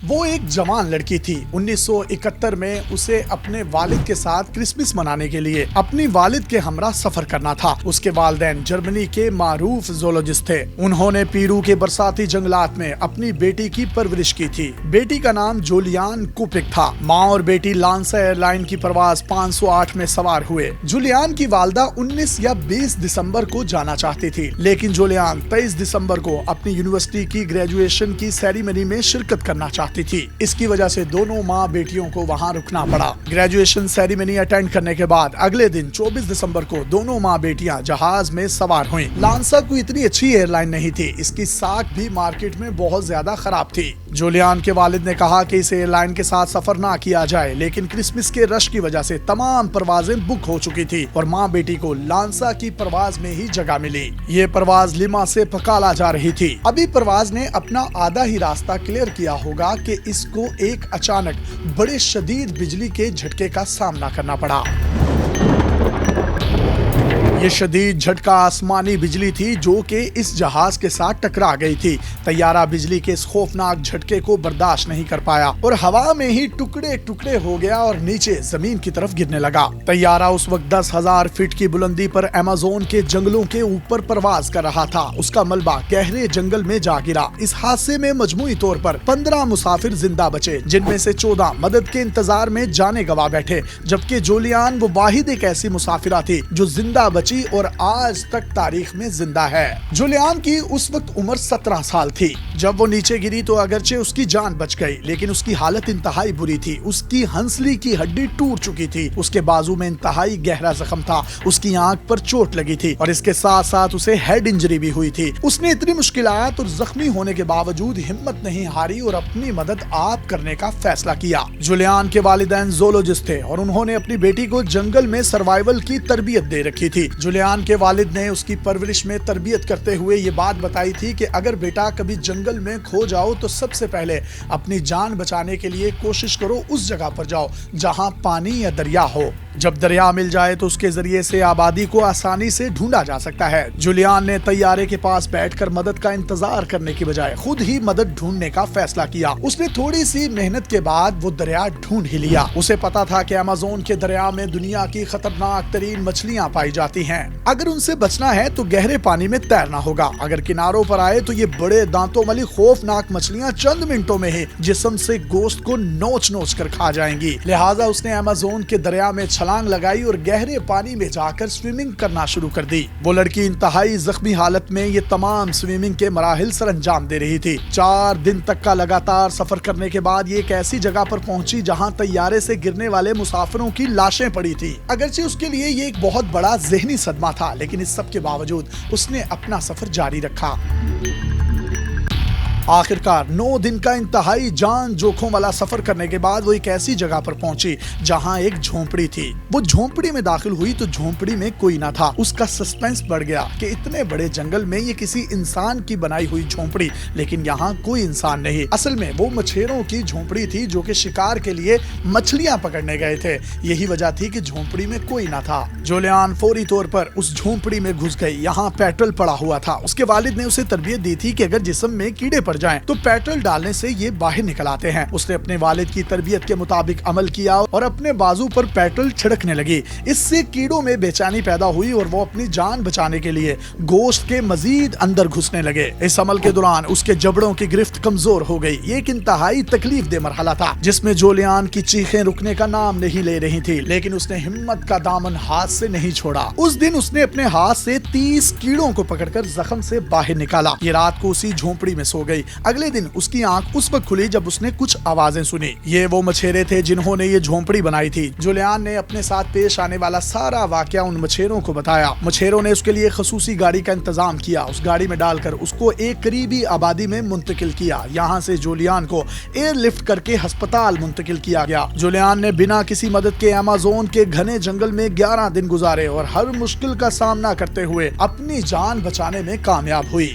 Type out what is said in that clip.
وہ ایک جوان لڑکی تھی۔ 1971 میں اسے اپنے والد کے ساتھ کرسمس منانے کے لیے اپنی والد کے ہمراہ سفر کرنا تھا۔ اس کے والدین جرمنی کے معروف زولوجسٹ تھے۔ انہوں نے پیرو کے برساتی جنگلات میں اپنی بیٹی کی پرورش کی تھی۔ بیٹی کا نام جولیان کوپک تھا۔ ماں اور بیٹی لانسا ایئر لائن کی پرواز 508 میں سوار ہوئے۔ جولیان کی والدہ 19 یا 20 دسمبر کو جانا چاہتی تھی، لیکن جولیان 23 دسمبر کو اپنی یونیورسٹی کی گریجویشن کی سیریمنی میں شرکت کرنا چاہتی تھی۔ اس کی وجہ سے دونوں ماں بیٹیوں کو وہاں رکنا پڑا۔ گریجویشن سیریمنی اٹینڈ کرنے کے بعد اگلے دن 24 دسمبر کو دونوں ماں بیٹیاں جہاز میں سوار ہوئیں۔ لانسا کوئی اتنی اچھی ایئر لائن نہیں تھی، اس کی ساکھ بھی مارکیٹ میں بہت زیادہ خراب تھی۔ جولیان کے والد نے کہا کہ اس ایئر لائن کے ساتھ سفر نہ کیا جائے، لیکن کرسمس کے رش کی وجہ سے تمام پروازیں بک ہو چکی تھی اور ماں بیٹی کو لانسا کی پرواز میں ہی جگہ ملی۔ یہ پرواز لیما سے پکالا جا رہی تھی۔ ابھی پرواز نے اپنا آدھا ہی راستہ کلیئر کیا ہوگا کہ اس کو ایک اچانک بڑے شدید بجلی کے جھٹکے کا سامنا کرنا پڑا۔ یہ شدید جھٹکا آسمانی بجلی تھی جو کہ اس جہاز کے ساتھ ٹکرا گئی تھی۔ طیارہ بجلی کے اس خوفناک جھٹکے کو برداشت نہیں کر پایا اور ہوا میں ہی ٹکڑے ٹکڑے ہو گیا اور نیچے زمین کی طرف گرنے لگا۔ طیارہ اس وقت 10,000 فٹ کی بلندی پر ایمیزون کے جنگلوں کے اوپر پرواز کر رہا تھا۔ اس کا ملبہ گہرے جنگل میں جا گرا۔ اس حادثے میں مجموعی طور پر 15 مسافر زندہ بچے، جن میں سے 14 مدد کے انتظار میں جانے گوا بیٹھے، جبکہ جولیان وہ واحد ایک ایسی مسافرہ تھی جو زندہ بچی اور آج تک تاریخ میں زندہ ہے۔ جولیان کی اس وقت عمر 17 سال تھی۔ جب وہ نیچے گری تو اگرچہ اس کی جان بچ گئی، لیکن اس کی حالت انتہائی بری تھی۔ اس کی ہنسلی کی ہڈی ٹوٹ چکی تھی، اس کے بازو میں انتہائی گہرا زخم تھا، اس کی آنکھ پر چوٹ لگی تھی اور اس کے ساتھ ساتھ اسے ہیڈ انجری بھی ہوئی تھی۔ اس نے اتنی مشکلات اور زخمی ہونے کے باوجود ہمت نہیں ہاری اور اپنی مدد آپ کرنے کا فیصلہ کیا۔ جولیان کے والدین زولوجسٹ تھے اور انہوں نے اپنی بیٹی کو جنگل میں سروائیول کی تربیت دے رکھی تھی۔ جولیان کے والد نے اس کی پرورش میں تربیت کرتے ہوئے یہ بات بتائی تھی کہ اگر بیٹا کبھی جنگل میں کھو جاؤ تو سب سے پہلے اپنی جان بچانے کے لیے کوشش کرو اس جگہ پر جاؤ جہاں پانی یا دریا ہو۔ جب دریا مل جائے تو اس کے ذریعے سے آبادی کو آسانی سے ڈھونڈا جا سکتا ہے۔ جولیان نے طیارے کے پاس بیٹھ کر مدد کا انتظار کرنے کی بجائے خود ہی مدد ڈھونڈنے کا فیصلہ کیا۔ اس نے تھوڑی سی محنت کے بعد وہ دریا ڈھونڈ ہی لیا۔ اسے پتا تھا کہ ایمیزون کے دریا میں دنیا کی خطرناک ترین مچھلیاں پائی جاتی ہیں۔ اگر ان سے بچنا ہے تو گہرے پانی میں تیرنا ہوگا۔ اگر کناروں پر آئے تو یہ بڑے دانتوں والی خوفناک مچھلیاں چند منٹوں میں ہی جسم سے گوشت کو نوچ نوچ کر کھا جائیں گی۔ لہٰذا اس نے ایمیزون کے دریا میں چھلانگ لگائی اور گہرے پانی میں جا کر سوئمنگ کرنا شروع کر دی۔ وہ لڑکی انتہائی زخمی حالت میں یہ تمام سوئمنگ کے مراحل سر انجام دے رہی تھی۔ 4 دن تک کا لگاتار سفر کرنے کے بعد یہ ایک ایسی جگہ پر پہنچی جہاں طیارے سے گرنے والے مسافروں کی لاشیں پڑی تھی۔ اگرچہ اس کے لیے یہ ایک بہت بڑا ذہنی صدمہ تھا، لیکن اس سب کے باوجود اس نے اپنا سفر جاری رکھا۔ آخرکار 9 دن کا انتہائی جان جوکھوں والا سفر کرنے کے بعد وہ ایک ایسی جگہ پر پہنچی جہاں ایک جھونپڑی تھی۔ وہ جھونپڑی میں داخل ہوئی تو جھونپڑی میں کوئی نہ تھا۔ اس کا سسپینس بڑھ گیا کہ اتنے بڑے جنگل میں یہ کسی انسان کی بنائی ہوئی جھونپڑی، لیکن یہاں کوئی انسان نہیں۔ اصل میں وہ مچھیروں کی جھونپڑی تھی جو کہ شکار کے لیے مچھلیاں پکڑنے گئے تھے۔ یہی وجہ تھی کہ جھونپڑی میں کوئی نہ تھا۔ جولیان فوری طور پر اس جھونپڑی میں گھس گئی۔ یہاں پیٹرول پڑا ہوا تھا۔ اس کے والد نے اسے تربیت دی تھی کہ اگر جسم میں کیڑے پڑ جائیں تو پیٹرول ڈالنے سے یہ باہر نکل آتے ہیں۔ اس نے اپنے والد کی تربیت کے مطابق عمل کیا اور اپنے بازو پر پیٹرول چھڑکنے لگی۔ اس سے کیڑوں میں بے چینی پیدا ہوئی اور وہ اپنی جان بچانے کے لیے گوشت کے مزید اندر گھسنے لگے۔ اس عمل کے دوران اس کے جبڑوں کی گرفت کمزور ہو گئی۔ یہ ایک انتہائی تکلیف دہ مرحلہ تھا جس میں جولیان کی چیخیں رکنے کا نام نہیں لے رہی تھی، لیکن اس نے ہمت کا دامن ہاتھ سے نہیں چھوڑا۔ اس دن اس نے اپنے ہاتھ سے 30 کیڑوں کو پکڑ کر زخم سے باہر نکالا۔ یہ رات کو اسی جھونپڑی میں سو گئی۔ اگلے دن اس کی آنکھ اس وقت کھلی جب اس نے کچھ آوازیں سنی۔ یہ وہ مچھیرے تھے جنہوں نے یہ جھونپڑی بنائی تھی۔ جولیان نے اپنے ساتھ پیش آنے والا سارا واقعہ ان مچھیروں کو بتایا۔ مچھیروں نے اس کے لیے خصوصی گاڑی کا انتظام کیا۔ اس گاڑی میں ڈال کر اس کو ایک قریبی آبادی میں منتقل کیا۔ یہاں سے جولیان کو ایئر لفٹ کر کے ہسپتال منتقل کیا گیا۔ جولیان نے بنا کسی مدد کے ایمیزون کے گھنے جنگل میں 11 دن گزارے اور ہر مشکل کا سامنا کرتے ہوئے اپنی جان بچانے میں کامیاب ہوئی۔